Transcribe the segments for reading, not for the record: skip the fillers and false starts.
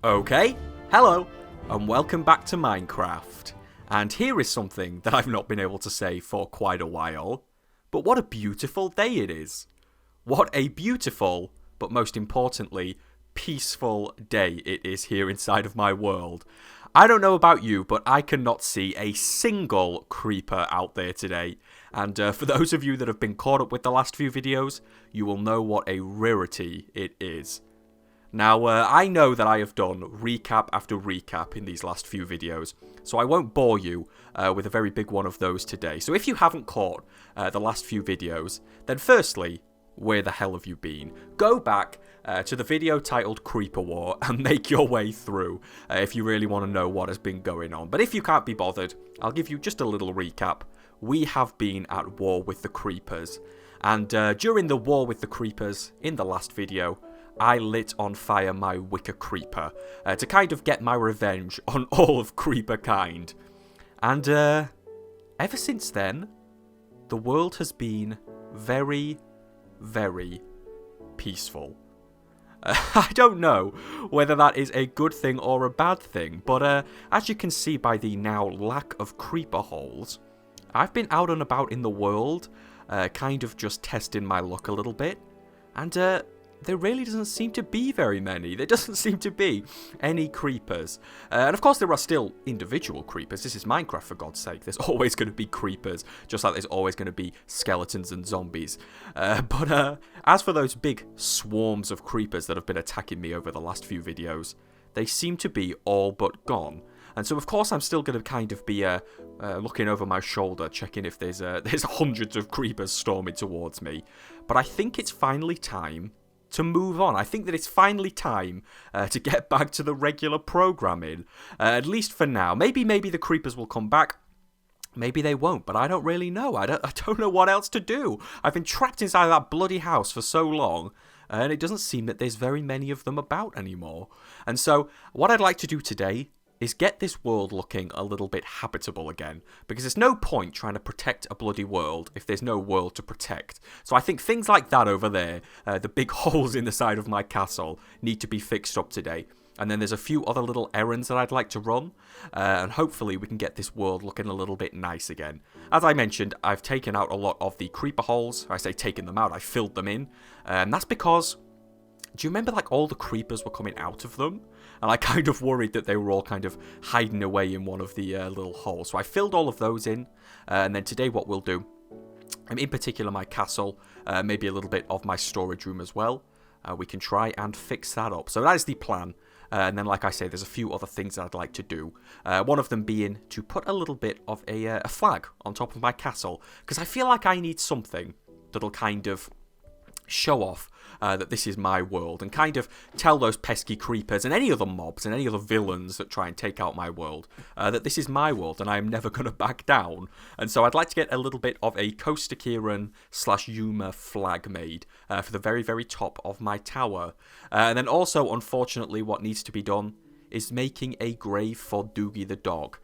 Okay, hello, and welcome back to Minecraft. And here is something that I've not been able to say for quite a while, but what a beautiful day it is. What a beautiful, but most importantly, peaceful day it is here inside of my world. I don't know about you, but I cannot see a single creeper out there today. And for those of you that have been caught up with the last few videos, you will know what a rarity it is. Now, I know that I have done recap after recap in these last few videos, so I won't bore you with a very big one of those today. So if you haven't caught the last few videos, then firstly, where the hell have you been? Go back to the video titled Creeper War and make your way through if you really want to know what has been going on. But if you can't be bothered, I'll give you just a little recap. We have been at war with the creepers, and during the war with the creepers in the last video, I lit on fire my wicker creeper to kind of get my revenge on all of creeper kind. And ever since then, the world has been very, very peaceful. I don't know whether that is a good thing or a bad thing, but as you can see by the now lack of creeper holes, I've been out and about in the world, kind of just testing my luck a little bit, and there really doesn't seem to be very many. There doesn't seem to be any creepers. And of course there are still individual creepers. This is Minecraft, for God's sake. There's always going to be creepers, just like there's always going to be skeletons and zombies. But as for those big swarms of creepers that have been attacking me over the last few videos, they seem to be all but gone. And so of course I'm still going to kind of be looking over my shoulder, checking if there's hundreds of creepers storming towards me. But I think it's finally time to move on. I think that it's finally time to get back to the regular programming, at least for now. Maybe the creepers will come back. Maybe they won't, but I don't really know. I don't know what else to do. I've been trapped inside that bloody house for so long, and it doesn't seem that there's very many of them about anymore. And so what I'd like to do today is get this world looking a little bit habitable again, because there's no point trying to protect a bloody world if there's no world to protect. So I think things like that over there, the big holes in the side of my castle, need to be fixed up today. And then there's a few other little errands that I'd like to run, and hopefully we can get this world looking a little bit nice again. As I mentioned, I've taken out a lot of the creeper holes. I say taken them out, I filled them in, and that's because, do you remember like all the creepers were coming out of them? And I kind of worried that they were all kind of hiding away in one of the little holes. So I filled all of those in. And then today what we'll do, in particular my castle, maybe a little bit of my storage room as well. We can try and fix that up. So that is the plan. And then, like I say, there's a few other things that I'd like to do. One of them being to put a little bit of a flag on top of my castle. Because I feel like I need something that'll kind of show off that this is my world, and kind of tell those pesky creepers and any other mobs and any other villains that try and take out my world that this is my world and I am never going to back down. And so I'd like to get a little bit of a CoasterCiaran / YUMA flag made for the very, very top of my tower. And then also, unfortunately, what needs to be done is making a grave for Doogie the dog,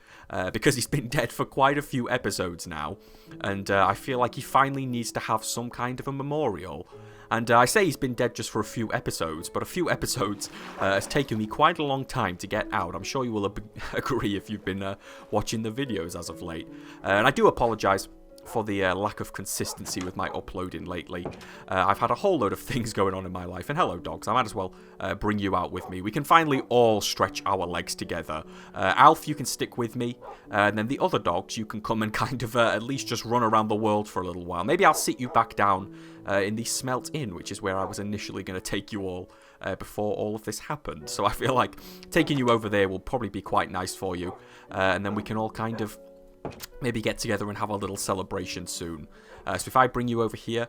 because he's been dead for quite a few episodes now, and I feel like he finally needs to have some kind of a memorial. And I say he's been dead just for a few episodes, but a few episodes has taken me quite a long time to get out. I'm sure you will agree if you've been watching the videos as of late. And I do apologise for the lack of consistency with my uploading lately. I've had a whole load of things going on in my life, and hello dogs, I might as well bring you out with me. We can finally all stretch our legs together. Alf, you can stick with me, and then the other dogs, you can come and kind of at least just run around the world for a little while. Maybe I'll sit you back down in the Smelt Inn, which is where I was initially going to take you all before all of this happened. So I feel like taking you over there will probably be quite nice for you, and then we can all kind of maybe get together and have a little celebration soon. So if I bring you over here,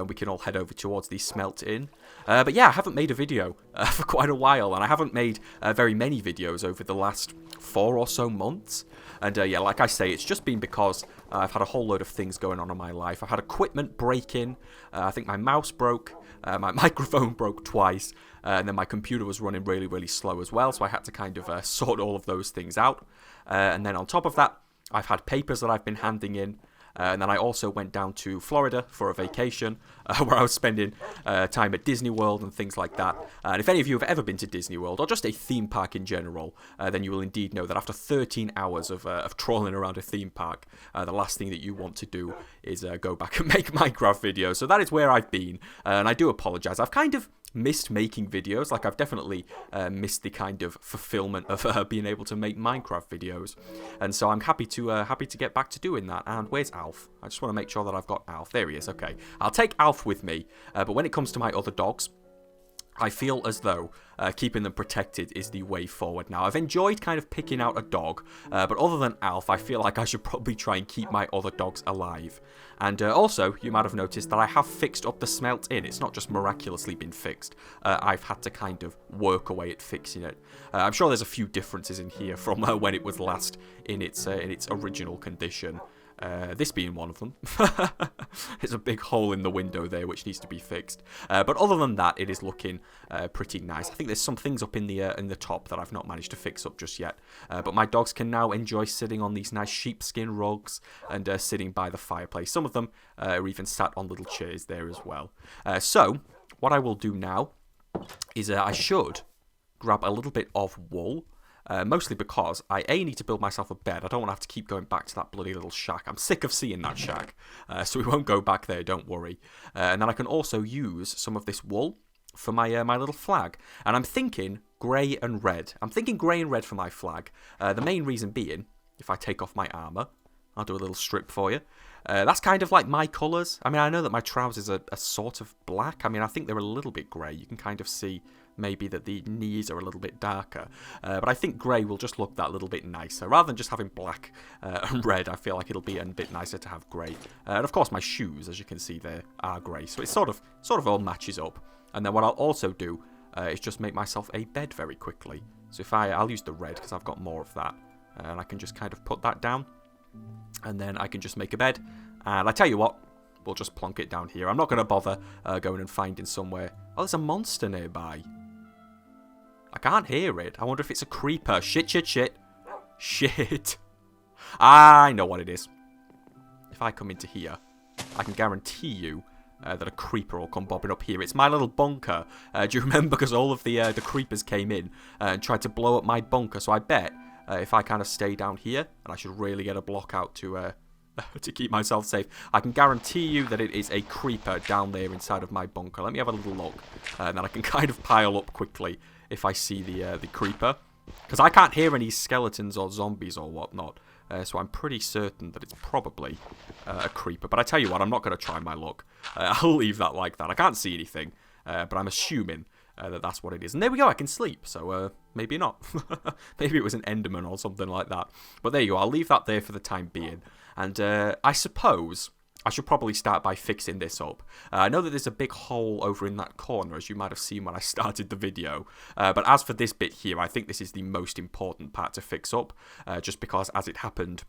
we can all head over towards the Smelt Inn. But yeah, I haven't made a video for quite a while, and I haven't made very many videos over the last 4 or so months. And yeah, like I say, it's just been because I've had a whole load of things going on in my life. I've had equipment break-in. I think my mouse broke. My microphone broke twice. And then my computer was running really, really slow as well. So I had to kind of sort all of those things out. And then on top of that, I've had papers that I've been handing in. And then I also went down to Florida for a vacation, where I was spending time at Disney World and things like that. And if any of you have ever been to Disney World, or just a theme park in general, then you will indeed know that after 13 hours of trawling around a theme park, the last thing that you want to do is go back and make Minecraft videos. So that is where I've been, and I do apologise. I've kind of missed making videos. Like, I've definitely missed the kind of fulfillment of being able to make Minecraft videos, and so I'm happy to get back to doing that. And where's Alf? I just want to make sure that I've got Alf. There he is. Okay, I'll take Alf with me, but when it comes to my other dogs, I feel as though keeping them protected is the way forward now. I've enjoyed kind of picking out a dog, but other than Alf, I feel like I should probably try and keep my other dogs alive. And also, you might have noticed that I have fixed up the smelt inn. It's not just miraculously been fixed. I've had to kind of work away at fixing it. I'm sure there's a few differences in here from when it was last in its original condition. This being one of them. There's a big hole in the window there which needs to be fixed. But other than that, it is looking pretty nice. I think there's some things up in the top that I've not managed to fix up just yet. But my dogs can now enjoy sitting on these nice sheepskin rugs and sitting by the fireplace. Some of them are even sat on little chairs there as well. So what I will do now is I should grab a little bit of wool. Mostly because I need to build myself a bed. I don't want to have to keep going back to that bloody little shack. I'm sick of seeing that shack. So we won't go back there, don't worry. And then I can also use some of this wool for my my little flag. And I'm thinking grey and red. I'm thinking grey and red for my flag. The main reason being, if I take off my armour, I'll do a little strip for you. That's kind of like my colours. I mean, I know that my trousers are sort of black. I mean, I think they're a little bit grey. You can kind of see maybe that the knees are a little bit darker. But I think grey will just look that little bit nicer. Rather than just having black and red, I feel like it'll be a bit nicer to have grey. And of course, my shoes, as you can see there, are grey. So it sort of all matches up. And then what I'll also do is just make myself a bed very quickly. So if I'll use the red because I've got more of that. And I can just kind of put that down. And then I can just make a bed. And I tell you what, we'll just plonk it down here. I'm not going to bother going and finding somewhere. Oh, there's a monster nearby. I can't hear it. I wonder if it's a creeper. Shit, shit, shit. Shit. I know what it is. If I come into here, I can guarantee you that a creeper will come bobbing up here. It's my little bunker. Do you remember? Because all of the creepers came in and tried to blow up my bunker. So I bet if I kind of stay down here, and I should really get a block out to keep myself safe, I can guarantee you that it is a creeper down there inside of my bunker. Let me have a little look, and then I can kind of pile up quickly if I see the creeper, because I can't hear any skeletons or zombies or whatnot, so I'm pretty certain that it's probably a creeper. But I tell you what, I'm not going to try my luck. I'll leave that like that. I can't see anything, but I'm assuming that that's what it is. And there we go, I can sleep, so maybe not. Maybe it was an Enderman or something like that. But there you go, I'll leave that there for the time being. And I suppose I should probably start by fixing this up. I know that there's a big hole over in that corner, as you might have seen when I started the video. But as for this bit here, I think this is the most important part to fix up. Just because, as it happened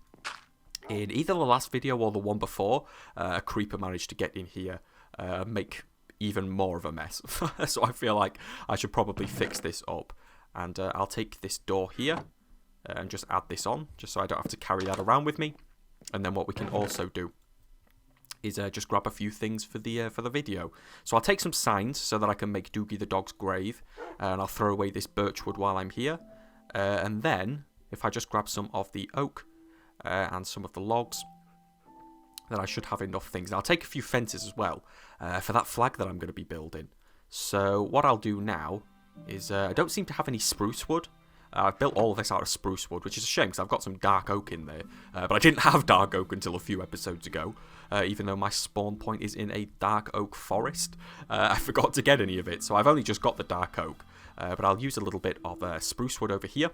in either the last video or the one before, a creeper managed to get in here, make even more of a mess. So I feel like I should probably fix this up. And I'll take this door here and just add this on, just so I don't have to carry that around with me. And then what we can also do is just grab a few things for the video. So I'll take some signs so that I can make Doogie the dog's grave, and I'll throw away this birchwood while I'm here. And then, if I just grab some of the oak and some of the logs, then I should have enough things. And I'll take a few fences as well for that flag that I'm going to be building. So what I'll do now is, I don't seem to have any spruce wood. I've built all of this out of spruce wood, which is a shame because I've got some dark oak in there. But I didn't have dark oak until a few episodes ago, even though my spawn point is in a dark oak forest. I forgot to get any of it, so I've only just got the dark oak. But I'll use a little bit of spruce wood over here.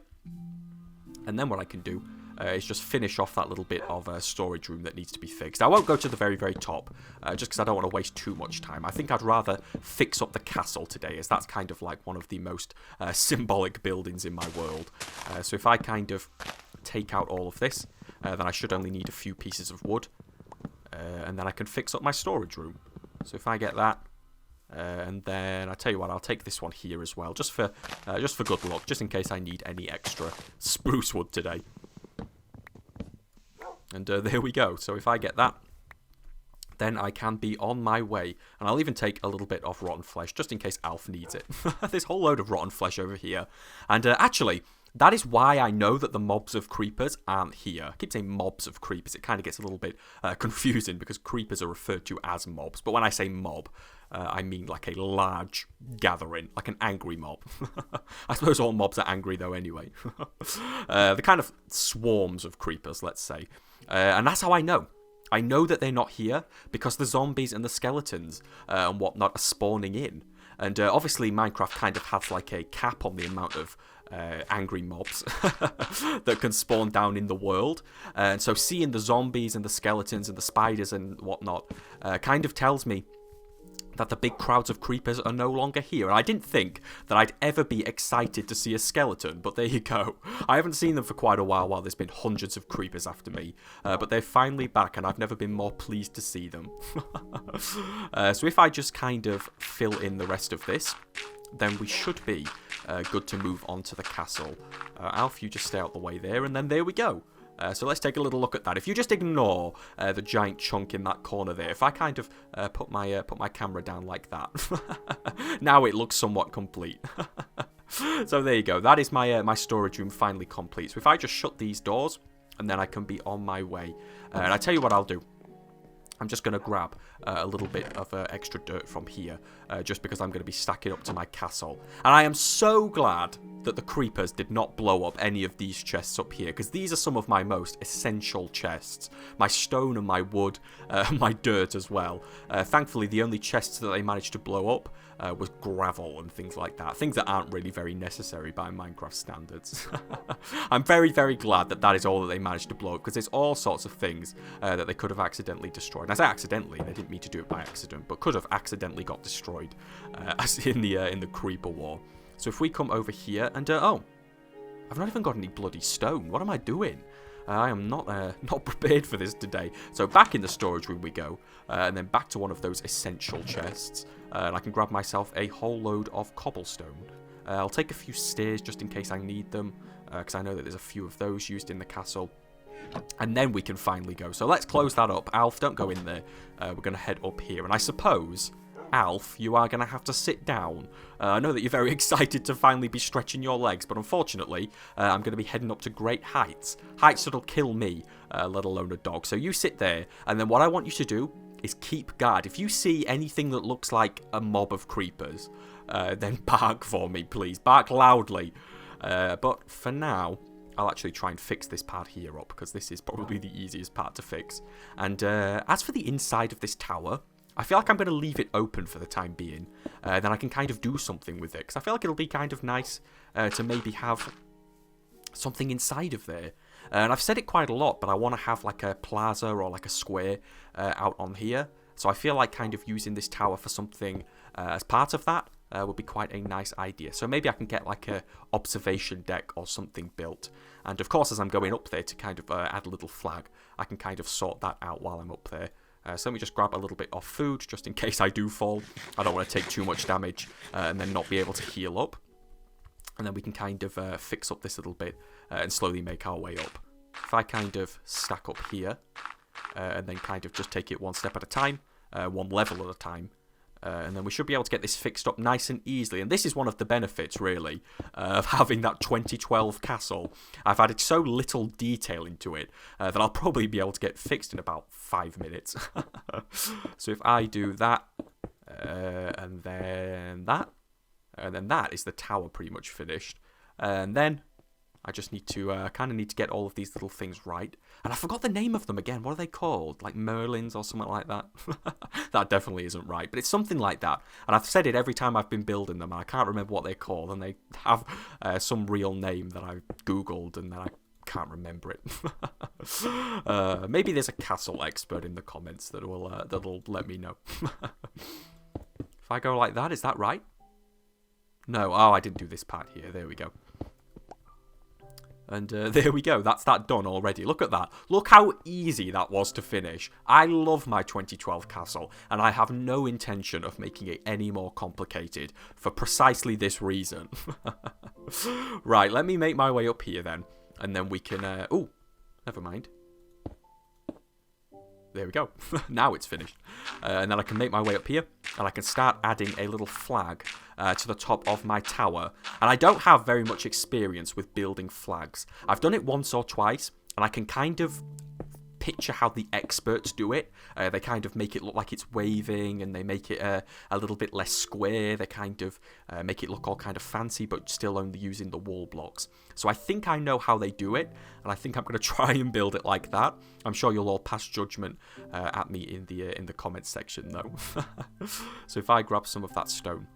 And then what I can do is just finish off that little bit of storage room that needs to be fixed. I won't go to the very, very top, just because I don't want to waste too much time. I think I'd rather fix up the castle today, as that's kind of like one of the most symbolic buildings in my world. So if I kind of take out all of this, then I should only need a few pieces of wood, and then I can fix up my storage room. So if I get that, and then I tell you what, I'll take this one here as well, just for good luck, just in case I need any extra spruce wood today. And there we go. So if I get that, then I can be on my way. And I'll even take a little bit of rotten flesh, just in case Alf needs it. This whole load of rotten flesh over here. And actually, that is why I know that the mobs of creepers aren't here. I keep saying mobs of creepers. It kind of gets a little bit confusing because creepers are referred to as mobs. But when I say mob, I mean like a large gathering, like an angry mob. I suppose all mobs are angry though anyway. The kind of swarms of creepers, let's say. And that's how I know. I know that they're not here because the zombies and the skeletons and whatnot are spawning in. And obviously Minecraft kind of has like a cap on the amount of angry mobs that can spawn down in the world. And so seeing the zombies and the skeletons and the spiders and whatnot kind of tells me that the big crowds of creepers are no longer here. And I didn't think that I'd ever be excited to see a skeleton, but there you go. I haven't seen them for quite a while there's been hundreds of creepers after me. But they're finally back, and I've never been more pleased to see them. So if I just kind of fill in the rest of this, then we should be good to move on to the castle. Alf, you just stay out the way there, and then there we go. So let's take a little look at that. If you just ignore the giant chunk in that corner there, if I kind of put my camera down like that, now it looks somewhat complete. So there you go. That is my storage room finally complete. So if I just shut these doors, and then I can be on my way. And I tell you what I'll do. I'm just going to grab a little bit of extra dirt from here, just because I'm going to be stacking up to my castle. And I am so glad that the creepers did not blow up any of these chests up here, because these are some of my most essential chests. My stone and my wood, my dirt as well. Thankfully, the only chests that they managed to blow up was gravel and things like that. Things that aren't really very necessary by Minecraft standards. I'm very, very glad that that is all that they managed to blow up, because there's all sorts of things that they could have accidentally destroyed. And I say accidentally, they didn't mean to do it by accident, but could have accidentally got destroyed as in the creeper war. So if we come over here and oh, I've not even got any bloody stone. What am I doing? I am not prepared for this today. So back in the storage room we go, and then back to one of those essential chests, and I can grab myself a whole load of cobblestone. I'll take a few stairs just in case I need them, because I know that there's a few of those used in the castle. And then we can finally go. So let's close that up. Alf, don't go in there. We're going to head up here. And I suppose, Alf, you are going to have to sit down. I know that you're very excited to finally be stretching your legs, but unfortunately, I'm going to be heading up to great heights. Heights that'll kill me, let alone a dog. So you sit there, and then what I want you to do is keep guard. If you see anything that looks like a mob of creepers, then bark for me, please. Bark loudly. But for now, I'll actually try and fix this part here up, because this is probably the easiest part to fix. And as for the inside of this tower, I feel like I'm going to leave it open for the time being. Then I can kind of do something with it, because I feel like it'll be kind of nice to maybe have something inside of there. And I've said it quite a lot, but I want to have like a plaza or like a square out on here. So I feel like kind of using this tower for something as part of that would be quite a nice idea. So maybe I can get like a observation deck or something built. And of course, as I'm going up there to kind of add a little flag, I can kind of sort that out while I'm up there. So let me just grab a little bit of food just in case I do fall. I don't want to take too much damage and then not be able to heal up. And then we can kind of fix up this little bit and slowly make our way up. If I kind of stack up here and then kind of just take it one step at a time, one level at a time, and then we should be able to get this fixed up nice and easily. And this is one of the benefits, really, of having that 2012 castle. I've added so little detail into it that I'll probably be able to get fixed in about 5 minutes. So if I do that, and then that is the tower pretty much finished. And then I just need to kind of need to get all of these little things right. And I forgot the name of them again. What are they called? Like Merlins or something like that? That definitely isn't right, but it's something like that. And I've said it every time I've been building them, and I can't remember what they're called. And they have some real name that I googled, and then I can't remember it. Maybe there's a castle expert in the comments that that'll let me know. If I go like that, is that right? No. Oh, I didn't do this part here. There we go. And there we go. That's that done already. Look at that. Look how easy that was to finish. I love my 2012 castle, and I have no intention of making it any more complicated for precisely this reason. Right, let me make my way up here then, and then we can... oh, never mind. There we go. Now it's finished. And then I can make my way up here, and I can start adding a little flag to the top of my tower. And I don't have very much experience with building flags. I've done it once or twice, and I can kind of picture how the experts do it. They kind of make it look like it's waving, and they make it a little bit less square. They kind of make it look all kind of fancy, but still only using the wall blocks. So I think I know how they do it, and I think I'm going to try and build it like that. I'm sure you'll all pass judgment at me in the comments section, though. So if I grab some of that stone,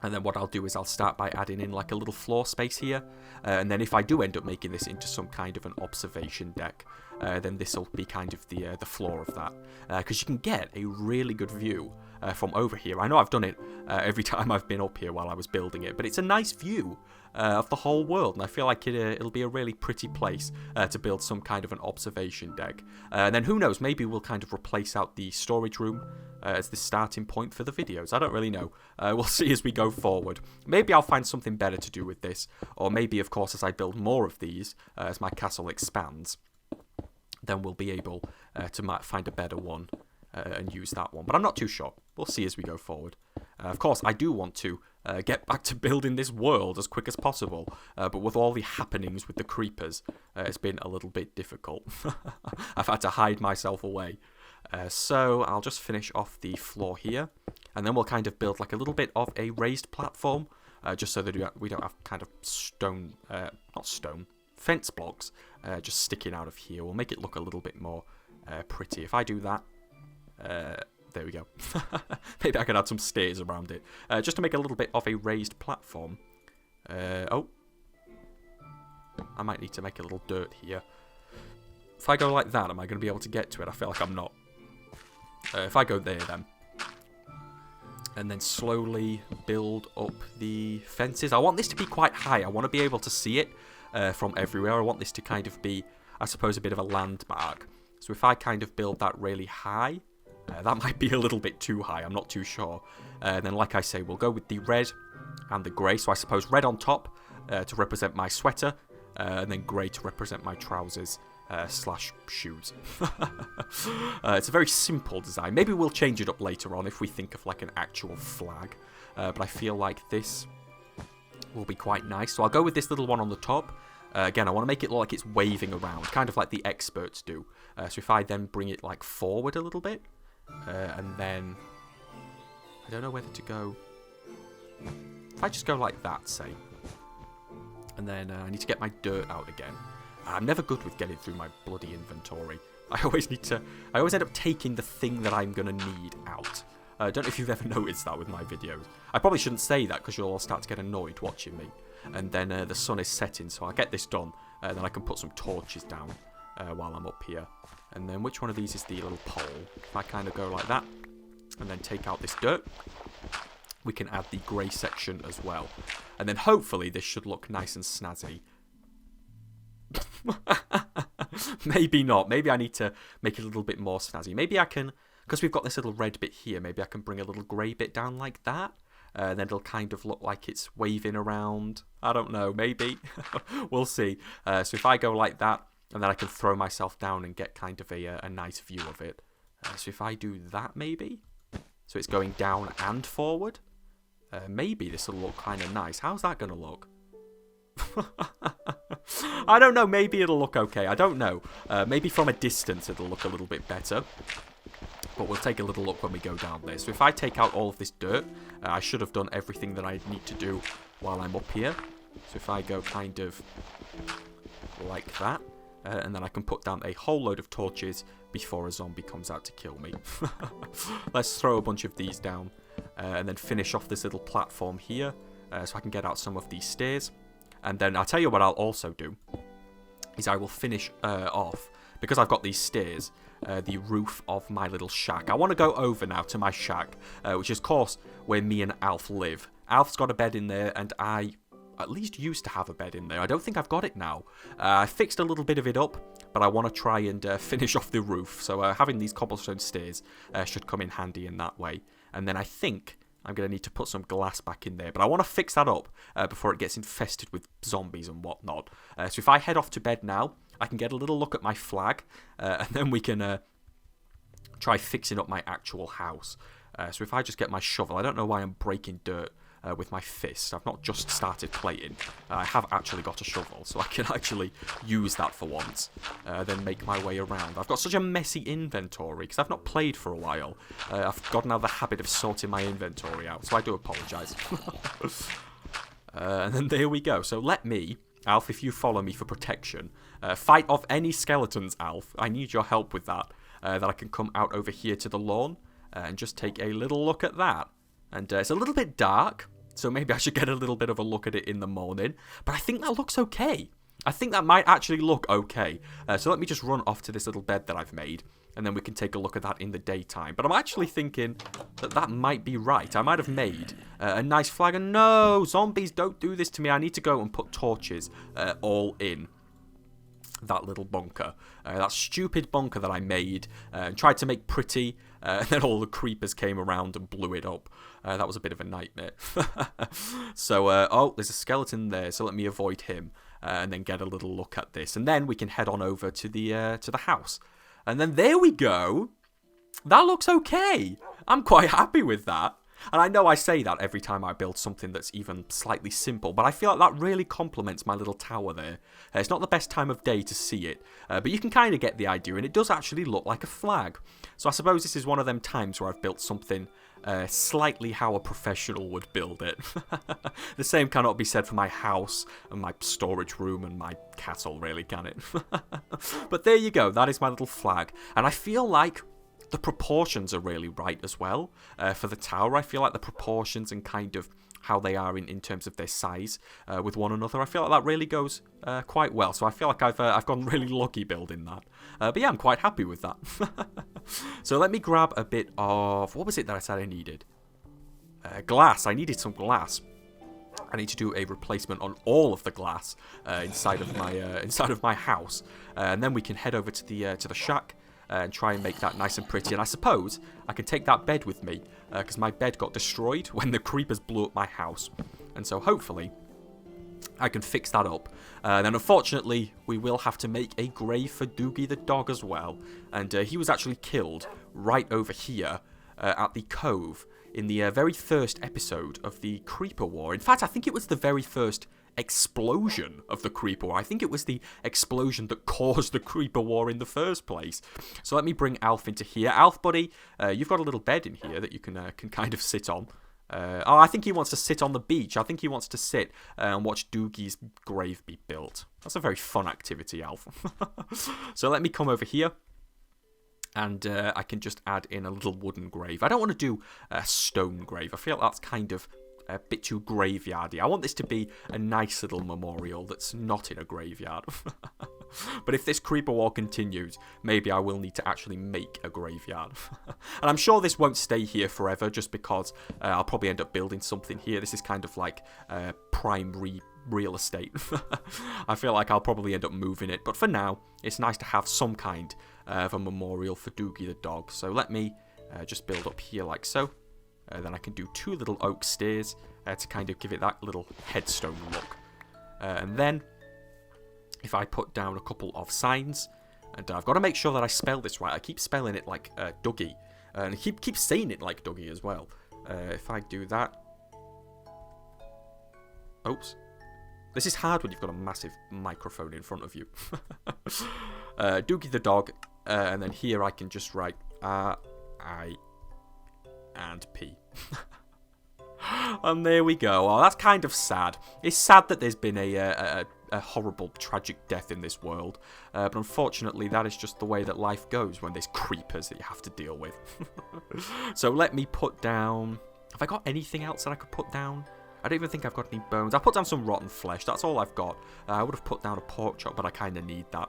and then what I'll do is I'll start by adding in like a little floor space here. And then if I do end up making this into some kind of an observation deck, then this will be kind of the floor of that. Because you can get a really good view from over here. I know I've done it every time I've been up here while I was building it, but it's a nice view of the whole world. And I feel like it'll be a really pretty place to build some kind of an observation deck. And then who knows, maybe we'll kind of replace out the storage room as the starting point for the videos. I don't really know. We'll see as we go forward. Maybe I'll find something better to do with this, or maybe, of course, as I build more of these, as my castle expands, then we'll be able to find a better one and use that one. But I'm not too sure. We'll see as we go forward. Of course, I do want to get back to building this world as quick as possible, but with all the happenings with the creepers, it's been a little bit difficult. I've had to hide myself away. So I'll just finish off the floor here, and then we'll kind of build like a little bit of a raised platform, just so that we don't have kind of fence blocks just sticking out of here. We'll make it look a little bit more pretty. If I do that, there we go. Maybe I can add some stairs around it, just to make a little bit of a raised platform. Oh, I might need to make a little dirt here. If I go like that, am I going to be able to get to it? I feel like I'm not. If I go there then, and then slowly build up the fences. I want this to be quite high. I want to be able to see it from everywhere. I want this to kind of be, I suppose, a bit of a landmark. So if I kind of build that really high, that might be a little bit too high. I'm not too sure. And then, like I say, we'll go with the red and the grey. So I suppose red on top to represent my sweater, and then grey to represent my trousers. Slash shoes. It's a very simple design. Maybe we'll change it up later on if we think of like an actual flag. But I feel like this will be quite nice. So I'll go with this little one on the top. Again, I want to make it look like it's waving around, kind of like the experts do. So if I then bring it like forward a little bit, and then I don't know whether to go. If I just go like that, say, and then I need to get my dirt out again. I'm never good with getting through my bloody inventory. I always end up taking the thing that I'm going to need out. I don't know if you've ever noticed that with my videos. I probably shouldn't say that because you'll all start to get annoyed watching me. And then the sun is setting, so I'll get this done. And then I can put some torches down while I'm up here. And then which one of these is the little pole? If I kind of go like that, and then take out this dirt, we can add the grey section as well. And then hopefully this should look nice and snazzy. Maybe not. Maybe I need to make it a little bit more snazzy. Maybe I can, because we've got this little red bit here, maybe I can bring a little grey bit down like that. Then it'll kind of look like it's waving around. I don't know, maybe. We'll see. So if I go like that, and then I can throw myself down and get kind of a nice view of it. So if I do that, maybe. So it's going down and forward. Maybe this will look kind of nice. How's that going to look? I don't know, maybe it'll look okay. I don't know. Maybe from a distance it'll look a little bit better. But we'll take a little look when we go down there. So if I take out all of this dirt, I should have done everything that I need to do while I'm up here. So if I go kind of like that, and then I can put down a whole load of torches before a zombie comes out to kill me. Let's throw a bunch of these down, and then finish off this little platform here, so I can get out some of these stairs. And then I'll tell you what I'll also do, is I will finish off, because I've got these stairs, the roof of my little shack. I want to go over now to my shack, which is, of course, where me and Alf live. Alf's got a bed in there, and I at least used to have a bed in there. I don't think I've got it now. I fixed a little bit of it up, but I want to try and finish off the roof. So having these cobblestone stairs should come in handy in that way. And then I think I'm going to need to put some glass back in there. But I want to fix that up before it gets infested with zombies and whatnot. So if I head off to bed now, I can get a little look at my flag. And then we can try fixing up my actual house. So if I just get my shovel, I don't know why I'm breaking dirt with my fist. I've not just started playing. I have actually got a shovel, so I can actually use that for once. Then make my way around. I've got such a messy inventory because I've not played for a while. I've gotten out of the habit of sorting my inventory out, so I do apologise. And then there we go. So let me, Alf, if you follow me for protection, fight off any skeletons, Alf. I need your help with that. That I can come out over here to the lawn and just take a little look at that. And it's a little bit dark, so maybe I should get a little bit of a look at it in the morning. But I think that looks okay. I think that might actually look okay. So let me just run off to this little bed that I've made, and then we can take a look at that in the daytime. But I'm actually thinking that that might be right. I might have made a nice flag. And no, zombies, don't do this to me. I need to go and put torches all in that little bunker. That stupid bunker that I made and tried to make pretty. And then all the creepers came around and blew it up. That was a bit of a nightmare. So, oh, there's a skeleton there, so let me avoid him. And then get a little look at this. And then we can head on over to the house. And then there we go. That looks okay. I'm quite happy with that. And I know I say that every time I build something that's even slightly simple, but I feel like that really complements my little tower there. It's not the best time of day to see it, but you can kind of get the idea, and it does actually look like a flag. So I suppose this is one of them times where I've built something slightly how a professional would build it. The same cannot be said for my house and my storage room and my castle, really, can it? But there you go, that is my little flag. And I feel like the proportions are really right as well for the tower. I feel like the proportions and kind of how they are in terms of their size with one another, I feel like that really goes quite well. So I feel like I've gone really lucky building that. But yeah, I'm quite happy with that. So let me grab a bit of, what was it that I said I needed? Glass. I needed some glass. I need to do a replacement on all of the glass inside of my house, and then we can head over to the shack. And try and make that nice and pretty. And I suppose I can take that bed with me, because my bed got destroyed when the creepers blew up my house. And so hopefully I can fix that up. Then unfortunately we will have to make a grave for Doogie the dog as well. And he was actually killed right over here at the cove in the very first episode of the Creeper War. In fact, I think it was the very first explosion of the Creeper War. I think it was the explosion that caused the Creeper War in the first place. So let me bring Alf into here. Alf, buddy, you've got a little bed in here that you can kind of sit on. Oh, I think he wants to sit on the beach. I think he wants to sit and watch Doogie's grave be built. That's a very fun activity, Alf. So let me come over here. And I can just add in a little wooden grave. I don't want to do a stone grave. I feel like that's kind of a bit too graveyardy. I want this to be a nice little memorial that's not in a graveyard. But if this creeper war continues, maybe I will need to actually make a graveyard. And I'm sure this won't stay here forever, just because I'll probably end up building something here. This is kind of like prime real estate. I feel like I'll probably end up moving it, but for now it's nice to have some kind of a memorial for Doogie the dog. So let me just build up here like so. Then I can do 2 little oak stairs to kind of give it that little headstone look. And then if I put down a couple of signs, and I've got to make sure that I spell this right. I keep spelling it like Doogie, and I keep saying it like Doogie as well. If I do that, oops. This is hard when you've got a massive microphone in front of you. Doogie the dog, and then here I can just write R, I, and P. And there we go. Oh, that's kind of sad. It's sad that there's been a horrible, tragic death in this world. But unfortunately, that is just the way that life goes when there's creepers that you have to deal with. So let me put down... Have I got anything else that I could put down? I don't even think I've got any bones. I put down some rotten flesh. That's all I've got. I would have put down a pork chop, but I kind of need that.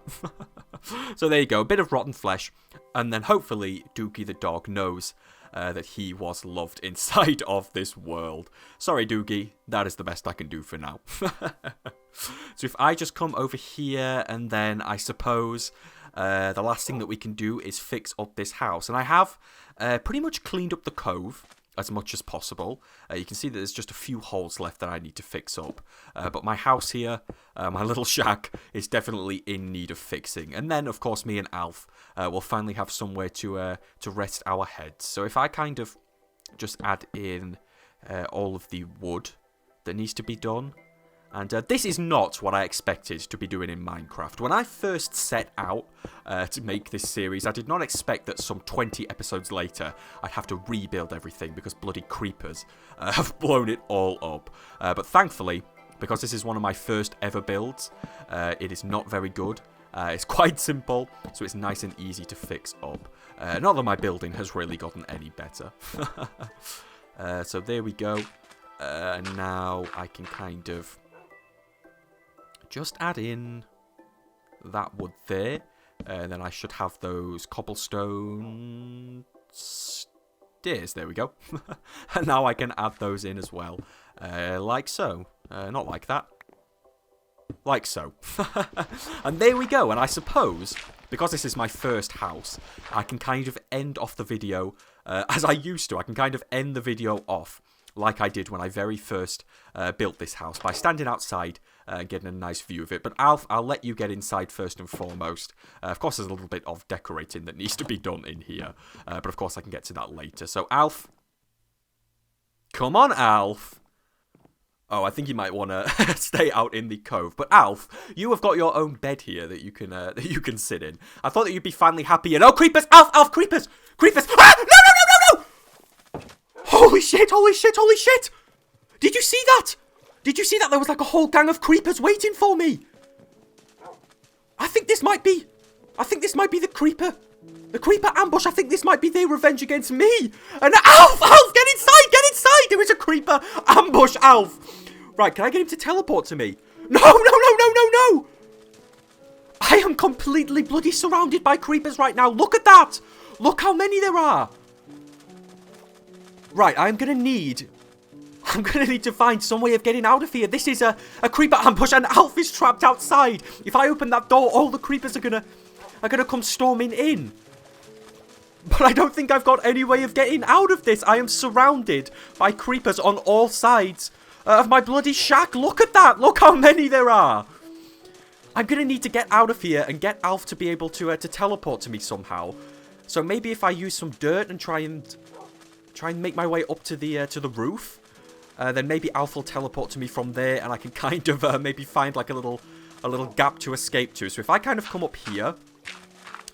So there you go. A bit of rotten flesh. And then hopefully Doogie the dog knows that he was loved inside of this world. Sorry, Doogie. That is the best I can do for now. So if I just come over here, and then I suppose the last thing that we can do is fix up this house. And I have pretty much cleaned up the cove as much as possible. You can see that there's just a few holes left that I need to fix up. But my house here, my little shack, is definitely in need of fixing. And then, of course, me and Alf will finally have somewhere to rest our heads. So if I kind of just add in all of the wood that needs to be done. And this is not what I expected to be doing in Minecraft. When I first set out to make this series, I did not expect that some 20 episodes later, I'd have to rebuild everything because bloody creepers have blown it all up. But thankfully, because this is one of my first ever builds, it is not very good. It's quite simple, so it's nice and easy to fix up. Not that my building has really gotten any better. So there we go. Now I can kind of just add in that wood there. And then I should have those cobblestone stairs. There we go. And now I can add those in as well. Like so. Not like that. Like so. And there we go. And I suppose, because this is my first house, I can kind of end off the video as I used to. I can kind of end the video off like I did when I very first built this house, by standing outside and getting a nice view of it. But Alf, I'll let you get inside first and foremost. Of course, there's a little bit of decorating that needs to be done in here. But of course, I can get to that later. So, Alf. Come on, Alf. Oh, I think you might want to stay out in the cove. But Alf, you have got your own bed here that you can sit in. I thought that you'd be finally happy. And oh, creepers! Alf, creepers! Creepers! Ah! No! Holy shit, holy shit, holy shit! Did you see that? Did you see that? There was like a whole gang of creepers waiting for me. I think this might be the creeper ambush. I think this might be their revenge against me. And Alf, get inside! There is a creeper ambush, Alf. Right, can I get him to teleport to me? No! I am completely bloody surrounded by creepers right now. Look at that. Look how many there are. Right, I'm gonna need to find some way of getting out of here. This is a creeper ambush, and Alf is trapped outside. If I open that door, all the creepers are gonna come storming in. But I don't think I've got any way of getting out of this. I am surrounded by creepers on all sides of my bloody shack. Look at that. Look how many there are. I'm gonna need to get out of here and get Alf to be able to teleport to me somehow. So maybe if I use some dirt and try and make my way up to the roof, then maybe Alf will teleport to me from there, and I can kind of maybe find like a little gap to escape to. So if I kind of come up here,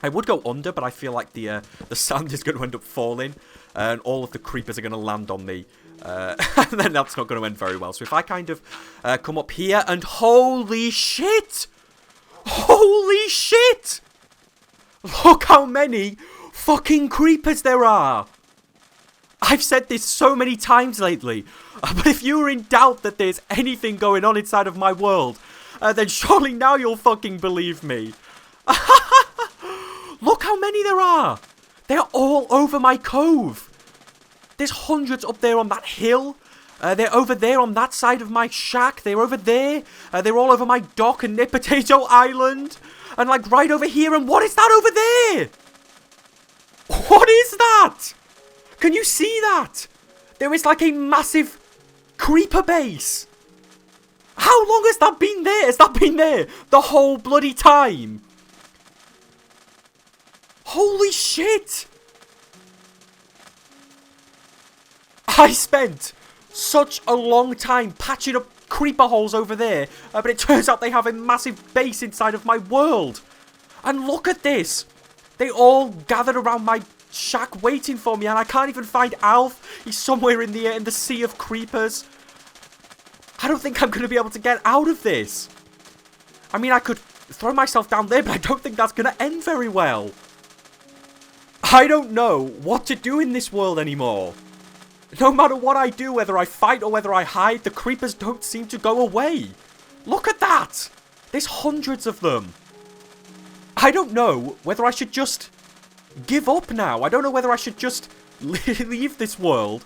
I would go under, but I feel like the sand is going to end up falling, and all of the creepers are going to land on me, and then that's not going to end very well. So if I kind of come up here, and holy shit, look how many fucking creepers there are. I've said this so many times lately, but if you're in doubt that there's anything going on inside of my world, then surely now you'll fucking believe me. Look how many there are. They're all over my cove. There's hundreds up there on that hill. They're over there on that side of my shack. They're over there. They're all over my dock and near Potato Island. And like right over here. And what is that over there? What is that? Can you see that? There is like a massive creeper base. How long has that been there? Has that been there the whole bloody time? Holy shit. I spent such a long time patching up creeper holes over there, but it turns out they have a massive base inside of my world. And look at this. They all gathered around my shack waiting for me, and I can't even find Alf. He's somewhere in the sea of creepers. I don't think I'm going to be able to get out of this. I mean, I could throw myself down there, but I don't think that's going to end very well. I don't know what to do in this world anymore. No matter what I do, whether I fight or whether I hide, the creepers don't seem to go away. Look at that. There's hundreds of them. I don't know whether I should just give up now. I don't know whether I should just leave this world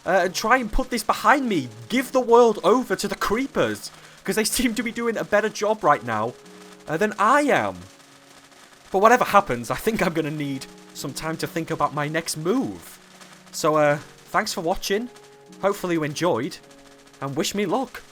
and try and put this behind me. Give the world over to the creepers, because they seem to be doing a better job right now than I am. But whatever happens, I think I'm going to need some time to think about my next move. So, thanks for watching, hopefully you enjoyed, and wish me luck.